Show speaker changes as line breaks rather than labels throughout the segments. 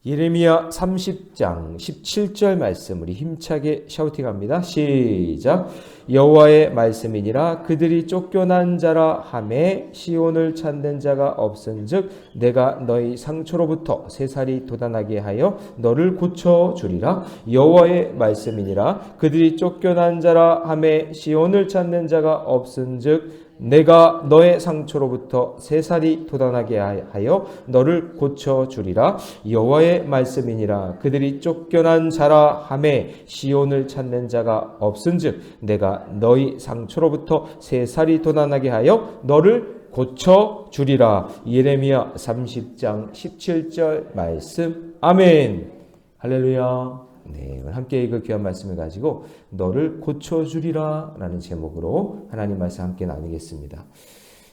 예레미야 30장 17절 말씀 우리 힘차게 샤우팅합니다. 시작. 여호와의 말씀이니라 그들이 쫓겨난 자라 하매 시온을 찾는 자가 없은즉 내가 너희 상처로부터 새살이 돋아나게 하여 너를 고쳐 주리라. 여호와의 말씀이니라 그들이 쫓겨난 자라 하매 시온을 찾는 자가 없은즉 내가 너의 상처로부터 새살이 돋아나게 하여 너를 고쳐주리라. 여호와의 말씀이니라 그들이 쫓겨난 자라 하매 시온을 찾는 자가 없은즉 내가 너희 상처로부터 새살이 돋아나게 하여 너를 고쳐주리라. 예레미야 30장 17절 말씀. 아멘. 할렐루야. 네, 오늘 함께 그 귀한 말씀을 가지고 너를 고쳐주리라 라는 제목으로 하나님 말씀 함께 나누겠습니다.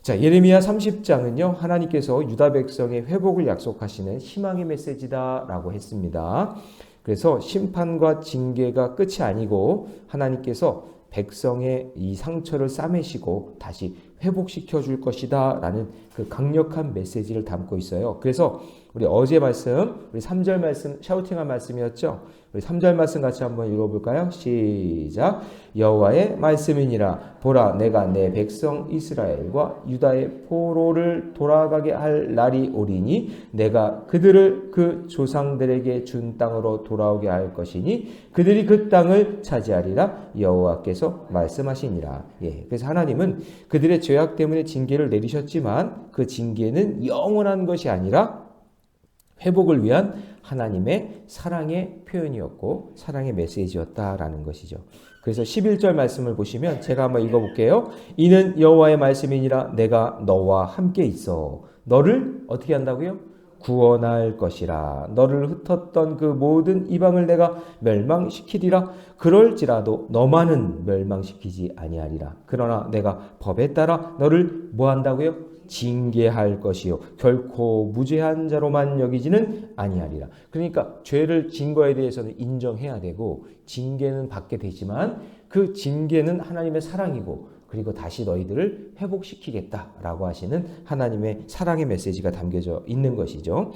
자, 예레미야 30장은요 하나님께서 유다 백성의 회복을 약속하시는 희망의 메시지다 라고 했습니다. 그래서 심판과 징계가 끝이 아니고 하나님께서 백성의 이 상처를 싸매시고 다시 회복시켜 줄 것이다 라는 그 강력한 메시지를 담고 있어요. 그래서 우리 어제 말씀, 우리 3절 말씀, 샤우팅한 말씀이었죠. 우리 3절 말씀 같이 한번 읽어볼까요? 시작. 여호와의 말씀이니라. 보라, 내가 내 백성 이스라엘과 유다의 포로를 돌아가게 할 날이 오리니 내가 그들을 그 조상들에게 준 땅으로 돌아오게 할 것이니 그들이 그 땅을 차지하리라. 여호와께서 말씀하시니라. 예, 그래서 하나님은 그들의 죄악 때문에 징계를 내리셨지만 그 징계는 영원한 것이 아니라 회복을 위한 하나님의 사랑의 표현이었고 사랑의 메시지였다라는 것이죠. 그래서 11절 말씀을 보시면 제가 한번 읽어볼게요. 이는 여호와의 말씀이니라 내가 너와 함께 있어 너를 어떻게 한다고요? 구원할 것이라. 너를 흩었던 그 모든 이방을 내가 멸망시키리라. 그럴지라도 너만은 멸망시키지 아니하리라. 그러나 내가 법에 따라 너를 뭐 한다고요? 징계할 것이요 결코 무죄한 자로만 여기지는 아니하리라. 그러니까 죄를 진 거에 대해서는 인정해야 되고 징계는 받게 되지만 그 징계는 하나님의 사랑이고 그리고 다시 너희들을 회복시키겠다라고 하시는 하나님의 사랑의 메시지가 담겨져 있는 것이죠.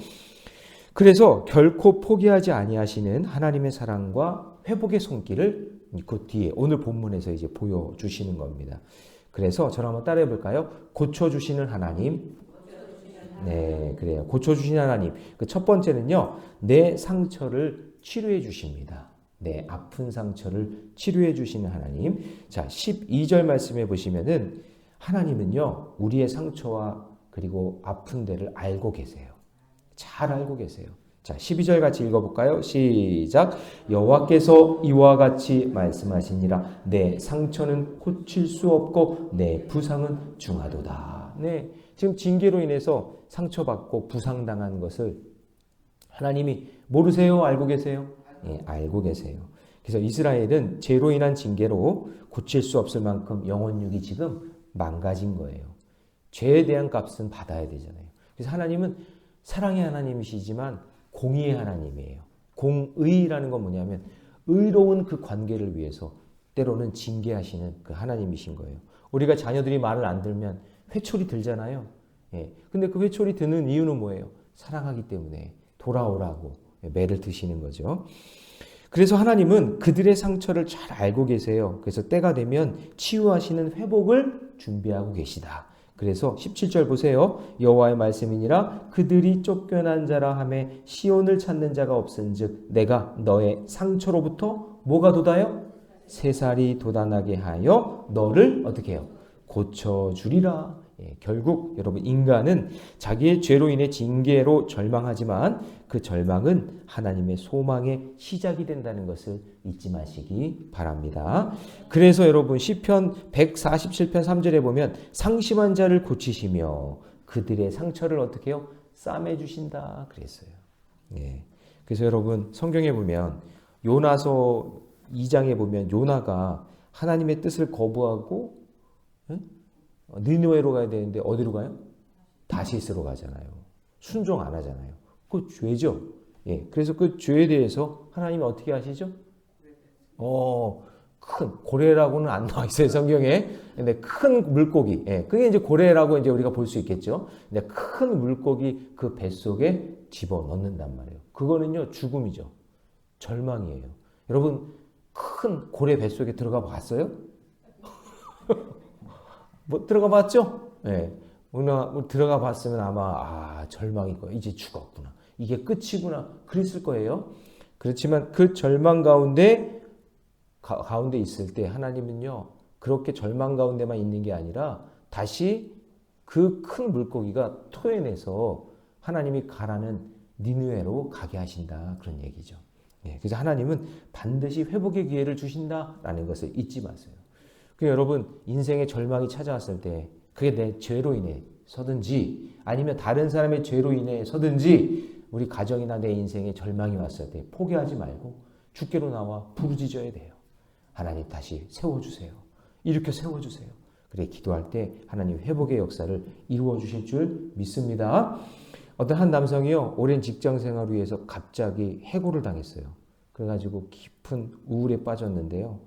그래서 결코 포기하지 아니하시는 하나님의 사랑과 회복의 손길을 그 뒤에 오늘 본문에서 이제 보여주시는 겁니다. 그래서 저를 한번 따라해 볼까요? 고쳐주시는 하나님. 네, 그래요. 고쳐주시는 하나님. 그 첫 번째는요, 내 상처를 치료해 주십니다. 내 아픈 상처를 치료해 주시는 하나님. 자, 12절 말씀해 보시면은 하나님은요, 우리의 상처와 그리고 아픈 데를 알고 계세요. 잘 알고 계세요. 자, 12절 같이 읽어볼까요? 시작. 여호와께서 이와 같이 말씀하시니라. 내 상처는 고칠 수 없고 내 부상은 중하도다. 네, 지금 징계로 인해서 상처받고 부상당한 것을 하나님이 모르세요? 알고 계세요? 네, 알고 계세요. 그래서 이스라엘은 죄로 인한 징계로 고칠 수 없을 만큼 영혼육이 지금 망가진 거예요. 죄에 대한 값은 받아야 되잖아요. 그래서 하나님은 사랑의 하나님이시지만 공의의 하나님이에요. 공의라는 건 뭐냐면 의로운 그 관계를 위해서 때로는 징계하시는 그 하나님이신 거예요. 우리가 자녀들이 말을 안 들면 회초리 들잖아요. 예. 근데 그 회초리 드는 이유는 뭐예요? 사랑하기 때문에 돌아오라고 매를 드시는 거죠. 그래서 하나님은 그들의 상처를 잘 알고 계세요. 그래서 때가 되면 치유하시는 회복을 준비하고 계시다. 그래서 17절 보세요. 여호와의 말씀이니라 그들이 쫓겨난 자라 하매 시온을 찾는 자가 없은즉 내가 너의 상처로부터 뭐가 돋아요? 새살이 돋아나게 하여 너를 어떻게 해요? 고쳐주리라. 예, 결국 여러분 인간은 자기의 죄로 인해 징계로 절망하지만 그 절망은 하나님의 소망의 시작이 된다는 것을 잊지 마시기 바랍니다. 그래서 여러분 시편 147편 3절에 보면 상심한 자를 고치시며 그들의 상처를 어떻게 해요? 싸매주신다 그랬어요. 예. 그래서 여러분 성경에 보면 요나서 2장에 보면 요나가 하나님의 뜻을 거부하고 니느웨로 가야 되는데 어디로 가요? 다시스로 가잖아요. 순종 안 하잖아요. 그 죄죠. 예, 그래서 그 죄에 대해서 하나님이 어떻게 하시죠? 큰 고래라고는 안 나와 있어요 성경에. 근데 큰 물고기, 그게 이제 고래라고 이제 우리가 볼 수 있겠죠. 근데 큰 물고기 그 뱃속에 집어 넣는단 말이에요. 그거는요 죽음이죠. 절망이에요. 여러분 큰 고래 뱃속에 들어가 봤어요? 뭐 들어가 봤죠? 예. 들어가 봤으면 아마 절망일 거예요. 이제 죽었구나. 이게 끝이구나. 그랬을 거예요. 그렇지만 그 절망 가운데 있을 때 하나님은요. 그렇게 절망 가운데만 있는 게 아니라 다시 그 큰 물고기가 토해내서 하나님이 가라는 니느웨로 가게 하신다. 그런 얘기죠. 그래서 하나님은 반드시 회복의 기회를 주신다라는 것을 잊지 마세요. 여러분 인생의 절망이 찾아왔을 때 그게 내 죄로 인해 서든지 아니면 다른 사람의 죄로 인해 서든지 우리 가정이나 내 인생에 절망이 왔을 때 포기하지 말고 주께로 나와 부르짖어야 돼요. 하나님 다시 세워주세요. 일으켜 세워주세요. 그래 기도할 때 하나님 회복의 역사를 이루어 주실 줄 믿습니다. 어떤 한 남성이요 오랜 직장 생활을 위해서 갑자기 해고를 당했어요. 그래가지고 깊은 우울에 빠졌는데요.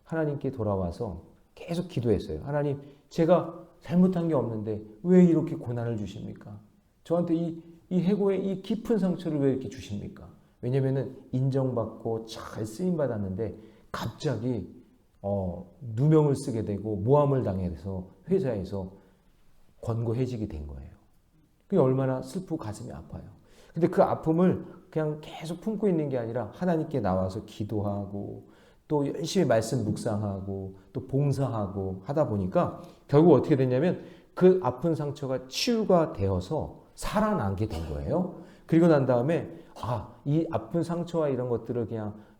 하나님께 돌아와서 계속 기도했어요. 하나님 제가 잘못한 게 없는데 왜 이렇게 고난을 주십니까? 저한테 이 해고의 이 깊은 상처를 왜 이렇게 주십니까? 왜냐면은 인정받고 잘 쓰임받았는데 갑자기 누명을 쓰게 되고 모함을 당해서 회사에서 권고해지게 된 거예요. 그게 얼마나 슬프고 가슴이 아파요. 근데 그 아픔을 그냥 계속 품고 있는 게 아니라 하나님께 나와서 기도하고 또 열심히 말씀 묵상하고 또 봉사하고 하다 보니까 결국 어떻게 됐냐면 그 아픈 상처가 치유가 되어서 살아나게 된 거예요. 그리고 난 다음에 이 아픈 상처와 이런 것들을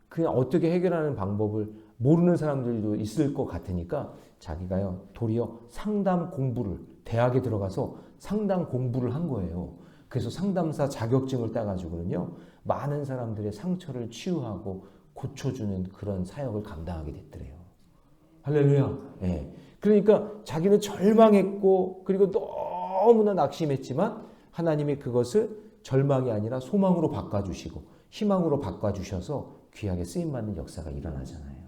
그냥 어떻게 해결하는 방법을 모르는 사람들도 있을 것 같으니까 자기가요 도리어 상담 공부를 대학에 들어가서 상담 공부를 한 거예요. 그래서 상담사 자격증을 따가지고는요 많은 사람들의 상처를 치유하고 고쳐주는 그런 사역을 감당하게 됐더래요. 할렐루야. 그러니까 자기는 절망했고 그리고 너무나 낙심했지만 하나님이 그것을 절망이 아니라 소망으로 바꿔주시고 희망으로 바꿔주셔서 귀하게 쓰임받는 역사가 일어나잖아요.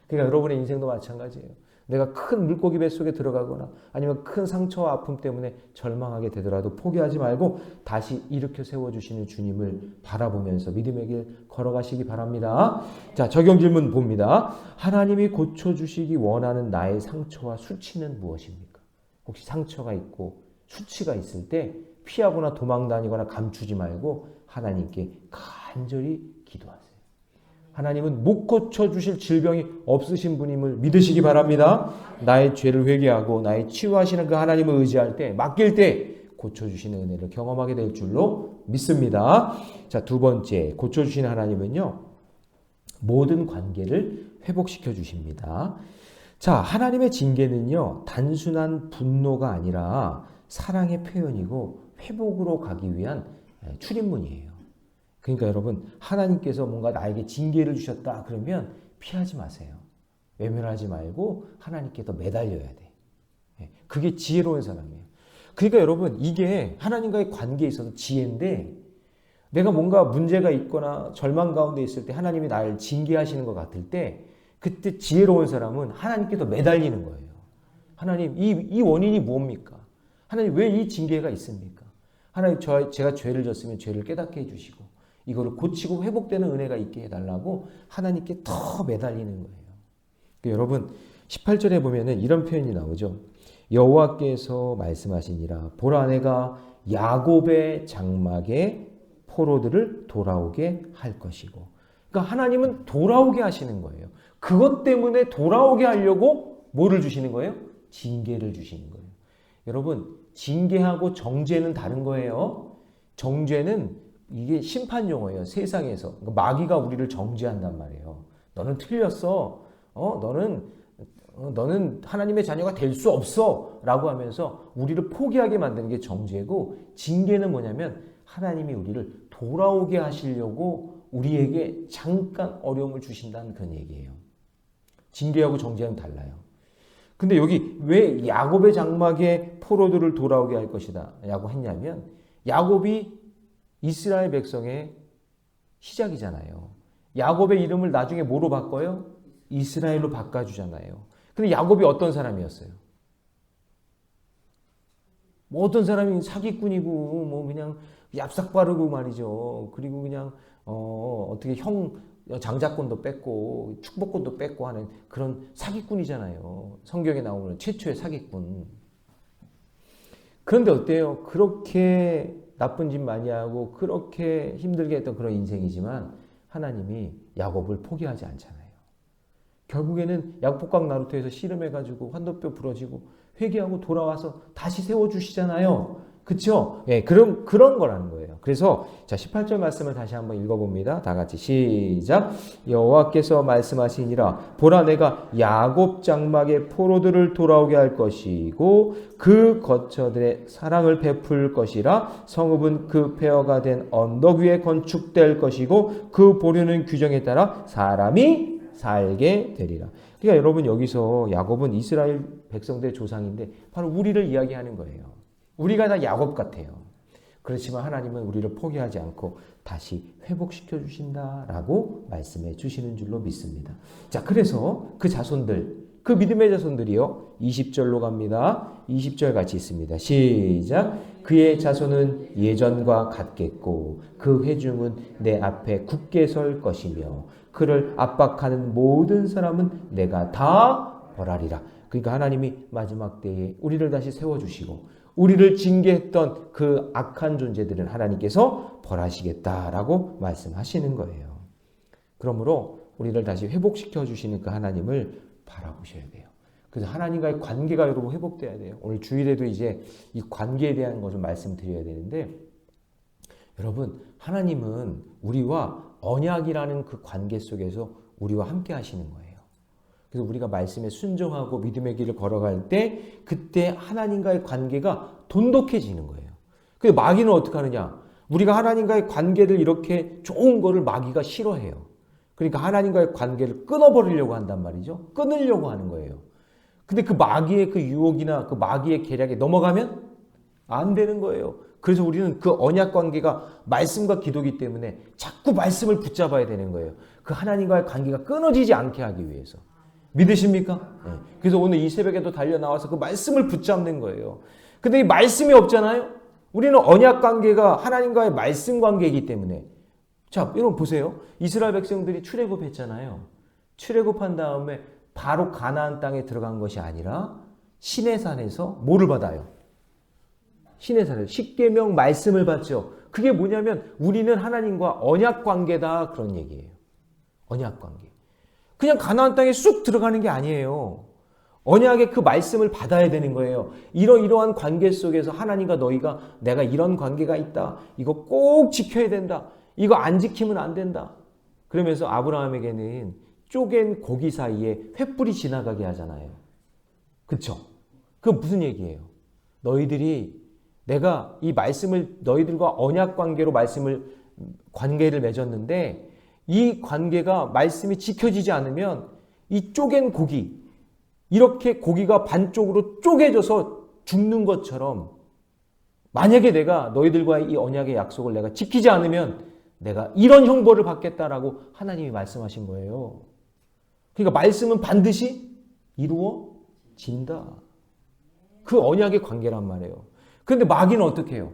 그러니까 여러분의 인생도 마찬가지예요. 내가 큰 물고기 뱃속에 들어가거나 아니면 큰 상처와 아픔 때문에 절망하게 되더라도 포기하지 말고 다시 일으켜 세워주시는 주님을 바라보면서 믿음의 길 걸어가시기 바랍니다. 자, 적용 질문 봅니다. 하나님이 고쳐주시기 원하는 나의 상처와 수치는 무엇입니까? 혹시 상처가 있고 수치가 있을 때 피하거나 도망 다니거나 감추지 말고 하나님께 간절히 기도하세요. 하나님은 못 고쳐주실 질병이 없으신 분임을 믿으시기 바랍니다. 나의 죄를 회개하고 나의 치유하시는 그 하나님을 의지할 때 맡길 때 고쳐주시는 은혜를 경험하게 될 줄로 믿습니다. 자, 두 번째 고쳐주시는 하나님은요 모든 관계를 회복시켜 주십니다. 자, 하나님의 징계는요 단순한 분노가 아니라 사랑의 표현이고 회복으로 가기 위한 출입문이에요. 그러니까 여러분 하나님께서 뭔가 나에게 징계를 주셨다 그러면 피하지 마세요. 외면하지 말고 하나님께 더 매달려야 돼. 그게 지혜로운 사람이에요. 그러니까 여러분 이게 하나님과의 관계에 있어서 지혜인데 내가 뭔가 문제가 있거나 절망 가운데 있을 때 하나님이 나를 징계하시는 것 같을 때 그때 지혜로운 사람은 하나님께 더 매달리는 거예요. 하나님 이 원인이 뭡니까? 하나님 왜 이 징계가 있습니까? 하나님 제가 죄를 졌으면 죄를 깨닫게 해주시고 이거를 고치고 회복되는 은혜가 있게 해달라고 하나님께 더 매달리는 거예요. 그러니까 여러분 18절에 보면은 이런 표현이 나오죠. 여호와께서 말씀하시니라 보라 내가 야곱의 장막에 포로들을 돌아오게 할 것이고 그러니까 하나님은 돌아오게 하시는 거예요. 그것 때문에 돌아오게 하려고 뭐를 주시는 거예요? 징계를 주시는 거예요. 여러분 징계하고 정죄는 다른 거예요. 정죄는 이게 심판 용어예요. 세상에서. 마귀가 우리를 정죄한단 말이에요. 너는 틀렸어. 너는 하나님의 자녀가 될 수 없어. 라고 하면서 우리를 포기하게 만드는 게 정죄고 징계는 뭐냐면 하나님이 우리를 돌아오게 하시려고 우리에게 잠깐 어려움을 주신다는 그런 얘기예요. 징계하고 정죄는 달라요. 근데 여기 왜 야곱의 장막에 포로들을 돌아오게 할 것이다 라고 했냐면 야곱이 이스라엘 백성의 시작이잖아요. 야곱의 이름을 나중에 뭐로 바꿔요? 이스라엘로 바꿔주잖아요. 근데 야곱이 어떤 사람이었어요? 뭐 어떤 사람이 사기꾼이고 뭐 그냥 얍삭 바르고 말이죠. 그리고 그냥 어떻게 장자권도 뺏고 축복권도 뺏고 하는 그런 사기꾼이잖아요. 성경에 나오는 최초의 사기꾼. 그런데 어때요? 그렇게 나쁜 짓 많이 하고 그렇게 힘들게 했던 그런 인생이지만 하나님이 야곱을 포기하지 않잖아요. 결국에는 양폭강 나루터에서 씨름해가지고 환도뼈 부러지고 회개하고 돌아와서 다시 세워주시잖아요. 그쵸? 예, 그런 거라는 거예요. 그래서, 자, 18절 말씀을 다시 한번 읽어봅니다. 다 같이 시작. 여호와께서 말씀하시니라. 보라, 내가 야곱 장막의 포로들을 돌아오게 할 것이고, 그 거처들의 사랑을 베풀 것이라. 성읍은 그 폐허가 된 언덕 위에 건축될 것이고, 그 보류는 규정에 따라 사람이 살게 되리라. 그러니까 여러분, 여기서 야곱은 이스라엘 백성들의 조상인데, 바로 우리를 이야기하는 거예요. 우리가 다 야곱 같아요. 그렇지만 하나님은 우리를 포기하지 않고 다시 회복시켜 주신다라고 말씀해 주시는 줄로 믿습니다. 자, 그래서 그 자손들, 그 믿음의 자손들이요. 20절로 갑니다. 20절 같이 있습니다. 시작. 그의 자손은 예전과 같겠고 그 회중은 내 앞에 굳게 설 것이며 그를 압박하는 모든 사람은 내가 다 벌하리라. 그러니까 하나님이 마지막 때에 우리를 다시 세워주시고 우리를 징계했던 그 악한 존재들은 하나님께서 벌하시겠다라고 말씀하시는 거예요. 그러므로 우리를 다시 회복시켜 주시는 그 하나님을 바라보셔야 돼요. 그래서 하나님과의 관계가 여러분 회복돼야 돼요. 오늘 주일에도 이제 이 관계에 대한 것을 말씀드려야 되는데 여러분 하나님은 우리와 언약이라는 그 관계 속에서 우리와 함께 하시는 거예요. 그래서 우리가 말씀에 순종하고 믿음의 길을 걸어갈 때 그때 하나님과의 관계가 돈독해지는 거예요. 근데 마귀는 어떻게 하느냐? 우리가 하나님과의 관계를 이렇게 좋은 거를 마귀가 싫어해요. 그러니까 하나님과의 관계를 끊어버리려고 한단 말이죠. 끊으려고 하는 거예요. 근데 그 마귀의 그 유혹이나 그 마귀의 계략에 넘어가면 안 되는 거예요. 그래서 우리는 그 언약 관계가 말씀과 기도기 때문에 자꾸 말씀을 붙잡아야 되는 거예요. 그 하나님과의 관계가 끊어지지 않게 하기 위해서. 믿으십니까? 네. 그래서 오늘 이 새벽에도 달려 나와서 그 말씀을 붙잡는 거예요. 근데 이 말씀이 없잖아요? 우리는 언약 관계가 하나님과의 말씀 관계이기 때문에. 자, 여러분 보세요. 이스라엘 백성들이 출애굽했잖아요. 출애굽한 다음에 바로 가나안 땅에 들어간 것이 아니라 시내산에서 뭐를 받아요? 시내산에서 십계명 말씀을 받죠. 그게 뭐냐면 우리는 하나님과 언약 관계다 그런 얘기예요. 언약 관계. 그냥 가나안 땅에 쑥 들어가는 게 아니에요. 언약의 그 말씀을 받아야 되는 거예요. 이러한 관계 속에서 하나님과 너희가 내가 이런 관계가 있다. 이거 꼭 지켜야 된다. 이거 안 지키면 안 된다. 그러면서 아브라함에게는 쪼갠 고기 사이에 횃불이 지나가게 하잖아요. 그쵸? 그건 무슨 얘기예요? 너희들이 내가 이 말씀을 너희들과 언약 관계로 관계를 맺었는데 이 관계가 말씀이 지켜지지 않으면 이 쪼갠 고기, 이렇게 고기가 반쪽으로 쪼개져서 죽는 것처럼 만약에 내가 너희들과 이 언약의 약속을 내가 지키지 않으면 내가 이런 형벌을 받겠다라고 하나님이 말씀하신 거예요. 그러니까 말씀은 반드시 이루어진다. 그 언약의 관계란 말이에요. 그런데 마귀는 어떻게 해요?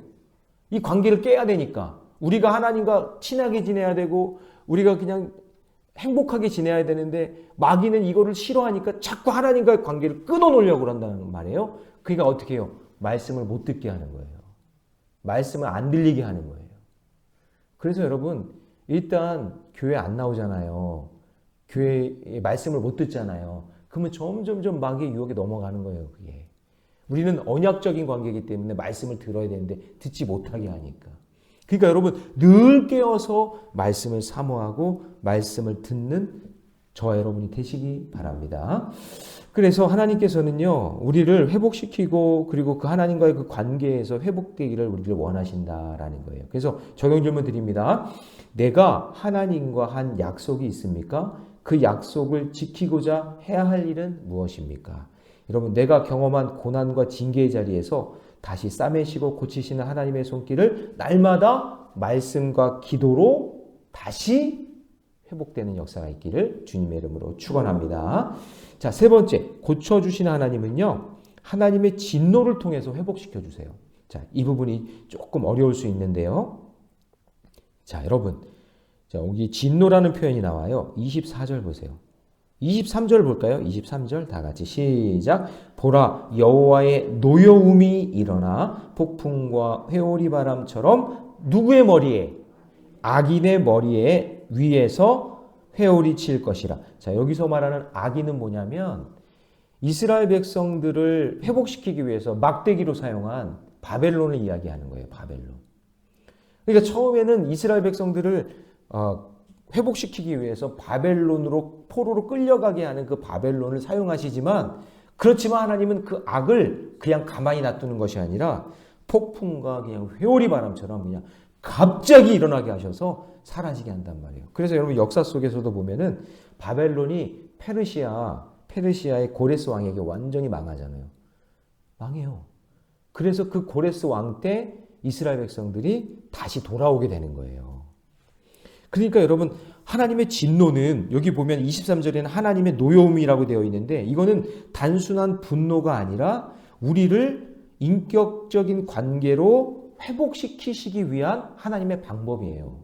이 관계를 깨야 되니까 우리가 하나님과 친하게 지내야 되고 우리가 그냥 행복하게 지내야 되는데 마귀는 이거를 싫어하니까 자꾸 하나님과의 관계를 끊어놓으려고 한다는 말이에요. 그러니까 어떻게 해요? 말씀을 못 듣게 하는 거예요. 말씀을 안 들리게 하는 거예요. 그래서 여러분 일단 교회 안 나오잖아요. 교회의 말씀을 못 듣잖아요. 그러면 점점 마귀의 유혹에 넘어가는 거예요. 그게. 우리는 언약적인 관계이기 때문에 말씀을 들어야 되는데 듣지 못하게 하니까. 그러니까 여러분 늘 깨어서 말씀을 사모하고 말씀을 듣는 저와 여러분이 되시기 바랍니다. 그래서 하나님께서는요 우리를 회복시키고 그리고 그 하나님과의 그 관계에서 회복되기를 우리를 원하신다라는 거예요. 그래서 적용 질문 드립니다. 내가 하나님과 한 약속이 있습니까? 그 약속을 지키고자 해야 할 일은 무엇입니까? 여러분 내가 경험한 고난과 징계의 자리에서 다시 싸매시고 고치시는 하나님의 손길을 날마다 말씀과 기도로 다시 회복되는 역사가 있기를 주님의 이름으로 축원합니다. 자, 세 번째, 고쳐주시는 하나님은요, 하나님의 진노를 통해서 회복시켜 주세요. 자, 이 부분이 조금 어려울 수 있는데요. 자, 여러분, 자, 여기 진노라는 표현이 나와요. 24절 보세요. 23절 볼까요? 23절 다 같이 시작. 보라, 여호와의 노여움이 일어나 폭풍과 회오리 바람처럼 누구의 머리에? 악인의 머리에 위에서 회오리 칠 것이라. 자, 여기서 말하는 악인은 뭐냐면 이스라엘 백성들을 회복시키기 위해서 막대기로 사용한 바벨론을 이야기하는 거예요. 바벨론. 그러니까 처음에는 이스라엘 백성들을 회복시키기 위해서 바벨론으로 포로로 끌려가게 하는 그 바벨론을 사용하시지만, 그렇지만 하나님은 그 악을 그냥 가만히 놔두는 것이 아니라 폭풍과 그냥 회오리 바람처럼 그냥 갑자기 일어나게 하셔서 사라지게 한단 말이에요. 그래서 여러분 역사 속에서도 보면은 바벨론이 페르시아의 고레스 왕에게 완전히 망하잖아요. 망해요. 그래서 그 고레스 왕 때 이스라엘 백성들이 다시 돌아오게 되는 거예요. 그러니까 여러분, 하나님의 진노는 여기 보면 23절에는 하나님의 노여움이라고 되어 있는데, 이거는 단순한 분노가 아니라 우리를 인격적인 관계로 회복시키시기 위한 하나님의 방법이에요.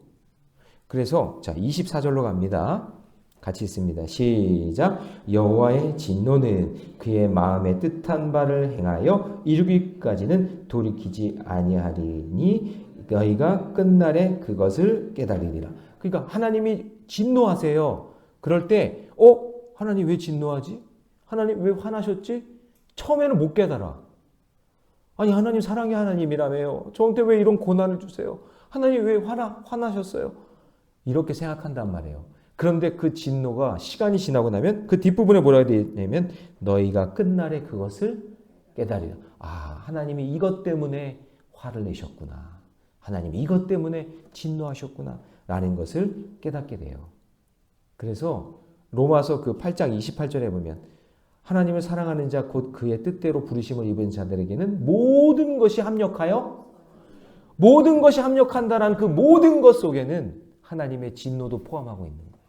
그래서 자, 24절로 갑니다. 같이 읽습니다. 시작. 여호와의 진노는 그의 마음에 뜻한 바를 행하여 이루기까지는 돌이키지 아니하리니 너희가 끝날에 그것을 깨달으리라. 그러니까 하나님이 진노하세요. 그럴 때 하나님 왜 진노하지? 하나님 왜 화나셨지? 처음에는 못 깨달아. 아니, 하나님 사랑의 하나님이라며요. 저한테 왜 이런 고난을 주세요? 하나님 왜 화나셨어요? 이렇게 생각한단 말이에요. 그런데 그 진노가 시간이 지나고 나면 그 뒷부분에 뭐라고 되냐면 너희가 끝날에 그것을 깨달으리라. 하나님이 이것 때문에 화를 내셨구나. 하나님이 이것 때문에 진노하셨구나. 라는 것을 깨닫게 돼요. 그래서 로마서 그 8장 28절에 보면 하나님을 사랑하는 자 곧 그의 뜻대로 부르심을 입은 자들에게는 모든 것이 합력한다는 그 모든 것 속에는 하나님의 진노도 포함하고 있는 거예요.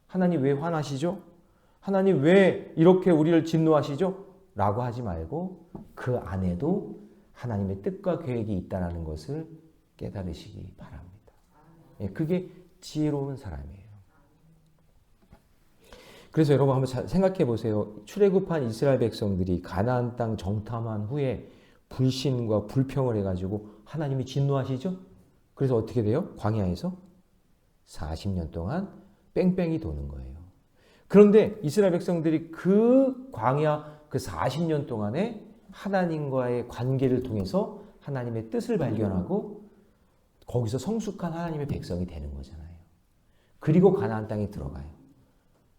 하나님 왜 화나시죠? 하나님 왜 이렇게 우리를 진노하시죠? 라고 하지 말고 그 안에도 하나님의 뜻과 계획이 있다는 것을 깨달으시기 바랍니다. 그게 지혜로운 사람이에요. 그래서 여러분 한번 생각해 보세요. 출애굽한 이스라엘 백성들이 가나안 땅 정탐한 후에 불신과 불평을 해가지고 하나님이 진노하시죠? 그래서 어떻게 돼요? 광야에서 40년 동안 뺑뺑이 도는 거예요. 그런데 이스라엘 백성들이 그 광야 그 40년 동안에 하나님과의 관계를 통해서 하나님의 뜻을 발견하고 거기서 성숙한 하나님의 백성이 되는 거잖아요. 그리고 가나안 땅에 들어가요.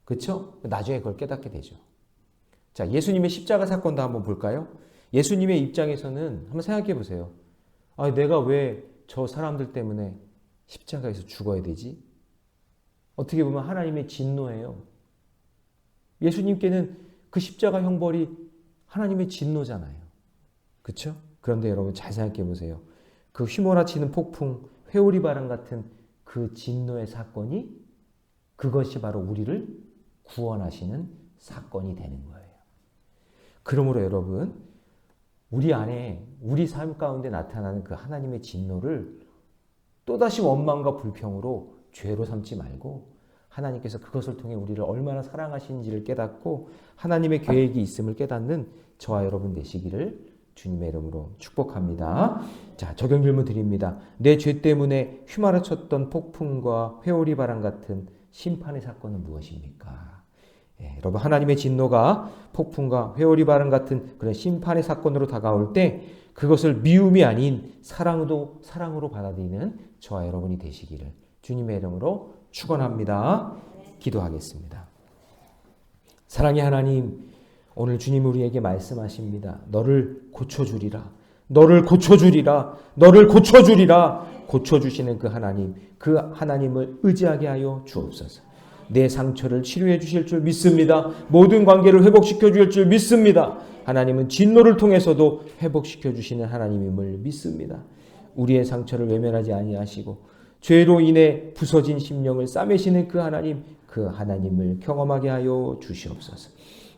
그렇죠? 나중에 그걸 깨닫게 되죠. 자, 예수님의 십자가 사건도 한번 볼까요? 예수님의 입장에서는 한번 생각해 보세요. 내가 왜 저 사람들 때문에 십자가에서 죽어야 되지? 어떻게 보면 하나님의 진노예요. 예수님께는 그 십자가 형벌이 하나님의 진노잖아요. 그렇죠? 그런데 여러분 잘 생각해 보세요. 그 휘몰아치는 폭풍, 회오리 바람 같은 그 진노의 사건이 그것이 바로 우리를 구원하시는 사건이 되는 거예요. 그러므로 여러분, 우리 안에 우리 삶 가운데 나타나는 그 하나님의 진노를 또다시 원망과 불평으로 죄로 삼지 말고 하나님께서 그것을 통해 우리를 얼마나 사랑하시는지를 깨닫고 하나님의 계획이 있음을 깨닫는 저와 여러분 되시기를 주님의 이름으로 축복합니다. 자, 적용 질문 드립니다. 내 죄 때문에 휘말아쳤던 폭풍과 회오리 바람 같은 심판의 사건은 무엇입니까? 여러분, 하나님의 진노가 폭풍과 회오리 바람 같은 그런 심판의 사건으로 다가올 때 그것을 미움이 아닌 사랑으로 받아들이는 저와 여러분이 되시기를 주님의 이름으로 축원합니다. 기도하겠습니다. 사랑의 하나님, 오늘 주님 우리에게 말씀하십니다. 너를 고쳐주리라. 너를 고쳐주리라. 너를 고쳐주리라. 고쳐주시는 그 하나님을 의지하게 하여 주옵소서. 내 상처를 치료해 주실 줄 믿습니다. 모든 관계를 회복시켜 주실 줄 믿습니다. 하나님은 진노를 통해서도 회복시켜 주시는 하나님임을 믿습니다. 우리의 상처를 외면하지 아니하시고 죄로 인해 부서진 심령을 싸매시는 그 하나님을 경험하게 하여 주시옵소서.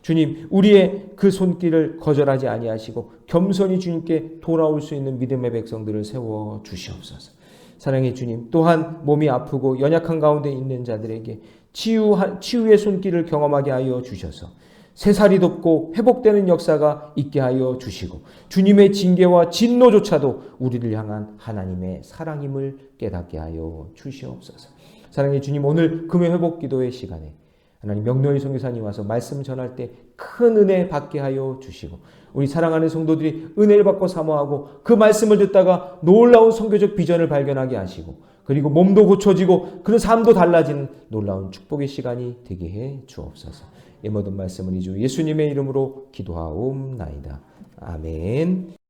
주님, 우리의 그 손길을 거절하지 아니하시고 겸손히 주님께 돌아올 수 있는 믿음의 백성들을 세워 주시옵소서. 사랑의 주님, 또한 몸이 아프고 연약한 가운데 있는 자들에게 치유의 손길을 경험하게 하여 주셔서 새살이 돋고 회복되는 역사가 있게 하여 주시고 주님의 징계와 진노조차도 우리를 향한 하나님의 사랑임을 깨닫게 하여 주시옵소서. 사랑의 주님, 오늘 금요회복 기도의 시간에 하나님 명노희 선교사님 와서 말씀 전할 때 큰 은혜 받게 하여 주시고 우리 사랑하는 성도들이 은혜를 받고 사모하고 그 말씀을 듣다가 놀라운 선교적 비전을 발견하게 하시고 그리고 몸도 고쳐지고 그런 삶도 달라지는 놀라운 축복의 시간이 되게 해 주옵소서. 이 모든 말씀을 이 주 예수님의 이름으로 기도하옵나이다. 아멘.